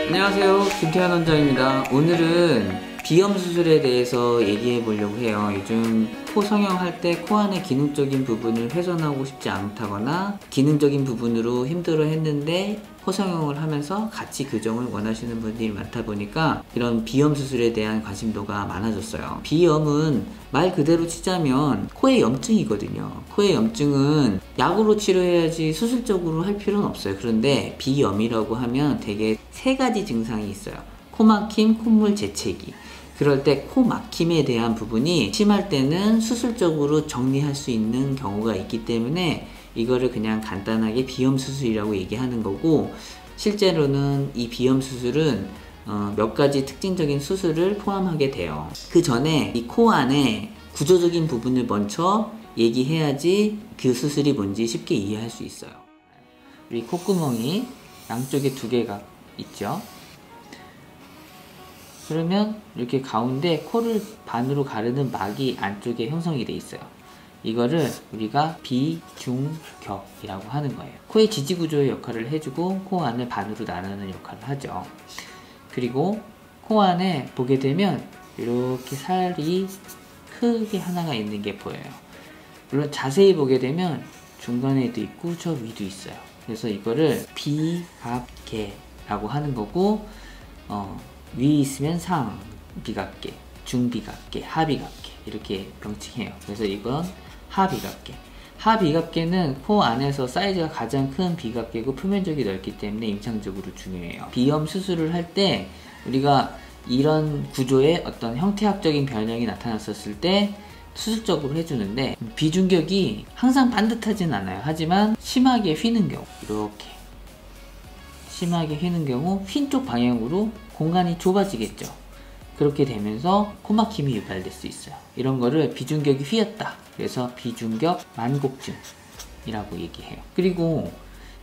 안녕하세요, 김태환 원장입니다. 오늘은 비염 수술에 대해서 얘기해 보려고 해요. 요즘 코 성형할 때 코 안의 기능적인 부분을 훼손하고 싶지 않다거나 기능적인 부분으로 힘들어 했는데 코 성형을 하면서 같이 교정을 원하시는 분들이 많다 보니까 이런 비염 수술에 대한 관심도가 많아졌어요. 비염은 말 그대로 치자면 코의 염증이거든요. 코의 염증은 약으로 치료해야지 수술적으로 할 필요는 없어요. 그런데 비염이라고 하면 되게 세 가지 증상이 있어요. 코막힘, 콧물 재채기. 그럴 때 코 막힘에 대한 부분이 심할 때는 수술적으로 정리할 수 있는 경우가 있기 때문에 이거를 그냥 간단하게 비염 수술이라고 얘기하는 거고, 실제로는 이 비염 수술은 몇 가지 특징적인 수술을 포함하게 돼요. 그 전에 이 코 안에 구조적인 부분을 먼저 얘기해야지 그 수술이 뭔지 쉽게 이해할 수 있어요. 우리 콧구멍이 양쪽에 두 개가 있죠. 그러면 이렇게 가운데 코를 반으로 가르는 막이 안쪽에 형성이 돼 있어요. 이거를 우리가 비중격이라고 하는 거예요. 코의 지지구조의 역할을 해주고 코 안을 반으로 나누는 역할을 하죠. 그리고 코 안에 보게 되면 이렇게 살이 크게 하나가 있는 게 보여요. 물론 자세히 보게 되면 중간에도 있고 저 위도 있어요. 그래서 이거를 비갑계라고 하는 거고, 위 있으면 상비갑계, 중비갑계, 하비갑계 이렇게 명칭해요. 그래서 이건 하비갑계. 하비갑계는 코 안에서 사이즈가 가장 큰 비갑계고 표면적이 넓기 때문에 임상적으로 중요해요. 비염 수술을 할 때 우리가 이런 구조의 어떤 형태학적인 변형이 나타났었을 때 수술적으로 해주는데, 비중격이 항상 반듯하진 않아요. 하지만 심하게 휘는 경우, 이렇게 심하게 휘는 경우 휜 쪽 방향으로 공간이 좁아지겠죠. 그렇게 되면서 코막힘이 유발될 수 있어요. 이런 거를 비중격이 휘었다, 그래서 비중격 만곡증이라고 얘기해요. 그리고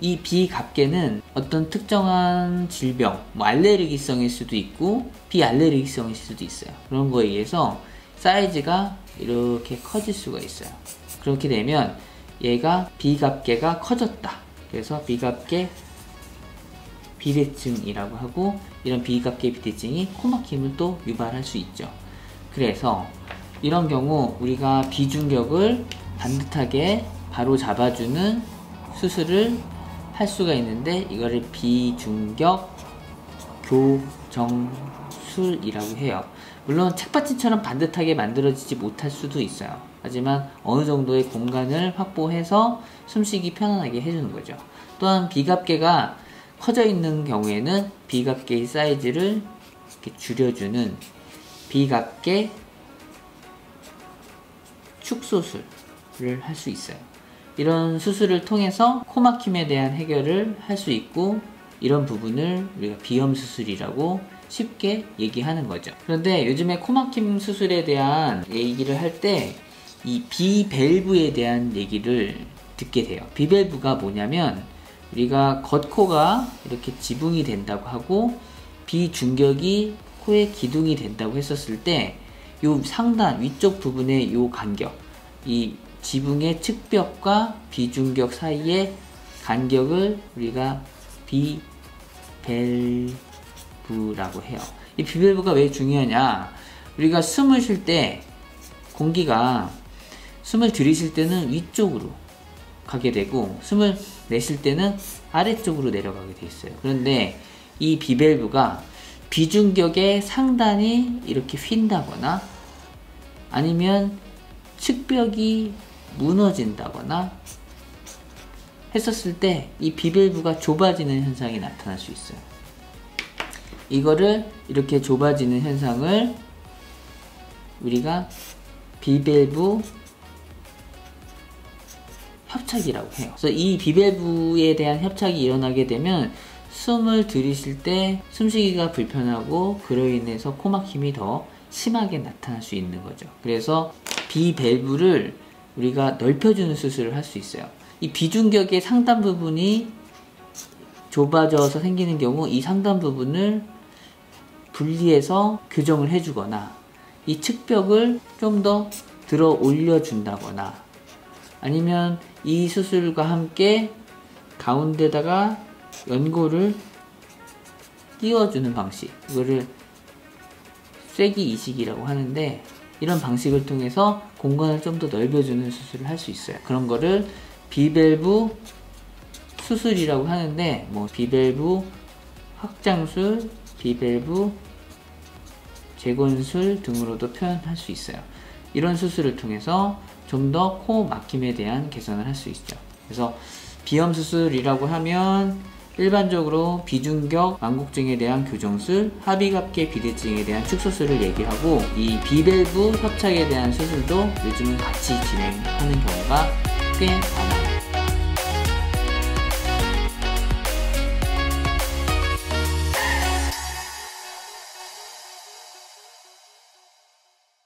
이 비갑계는 어떤 특정한 질병, 알레르기성일 수도 있고 비알레르기성일 수도 있어요. 그런 거에 의해서 사이즈가 이렇게 커질 수가 있어요. 그렇게 되면 얘가 비갑계가 커졌다, 그래서 비갑계 비대증이라고 하고, 이런 비갑계 비대증이 코막힘을 또 유발할 수 있죠. 그래서 이런 경우 우리가 비중격을 반듯하게 바로 잡아주는 수술을 할 수가 있는데, 이거를 비중격 교정술이라고 해요. 물론 책받침처럼 반듯하게 만들어지지 못할 수도 있어요. 하지만 어느 정도의 공간을 확보해서 숨쉬기 편안하게 해주는 거죠. 또한 비갑계가 커져 있는 경우에는 비갑계의 사이즈를 이렇게 줄여주는 비갑계 축소술을 할 수 있어요. 이런 수술을 통해서 코막힘에 대한 해결을 할 수 있고, 이런 부분을 우리가 비염 수술이라고 쉽게 얘기하는 거죠. 그런데 요즘에 코막힘 수술에 대한 얘기를 할 때 이 비밸브에 대한 얘기를 듣게 돼요. 비밸브가 뭐냐면, 우리가 겉코가 이렇게 지붕이 된다고 하고 비중격이 코의 기둥이 된다고 했었을 때, 요 상단 위쪽 부분의 요 간격, 이 지붕의 측벽과 비중격 사이의 간격을 우리가 비밸브라고 해요. 이 비밸브가 왜 중요하냐, 우리가 숨을 쉴 때 공기가 숨을 들이쉴 때는 위쪽으로 가게 되고 숨을 내쉴 때는 아래쪽으로 내려가게 돼 있어요. 그런데 이 비밸브가 비중격의 상단이 이렇게 휜다거나 아니면 측벽이 무너진다거나 했었을 때 이 비밸브가 좁아지는 현상이 나타날 수 있어요. 이거를 이렇게 좁아지는 현상을 우리가 비밸브 협착이라고 해요. 그래서 이 비밸브에 대한 협착이 일어나게 되면 숨을 들이쉴 때 숨쉬기가 불편하고, 그로 인해서 코막힘이 더 심하게 나타날 수 있는 거죠. 그래서 비밸브를 우리가 넓혀주는 수술을 할 수 있어요. 이 비중격의 상단 부분이 좁아져서 생기는 경우 이 상단 부분을 분리해서 교정을 해주거나, 이 측벽을 좀 더 들어 올려준다거나, 아니면 이 수술과 함께 가운데다가 연고를 띄워주는 방식, 이거를 쐐기 이식이라고 하는데, 이런 방식을 통해서 공간을 좀 더 넓혀주는 수술을 할 수 있어요. 그런 거를 비밸브 수술이라고 하는데, 뭐 비밸브 확장술, 비밸브 재건술 등으로도 표현할 수 있어요. 이런 수술을 통해서 좀 더 코 막힘에 대한 개선을 할 수 있죠. 그래서 비염 수술이라고 하면 일반적으로 비중격 망곡증에 대한 교정술, 합의갑계 비대증에 대한 축소술을 얘기하고, 이 비밸브 협착에 대한 수술도 요즘은 같이 진행하는 경우가 꽤 많아요.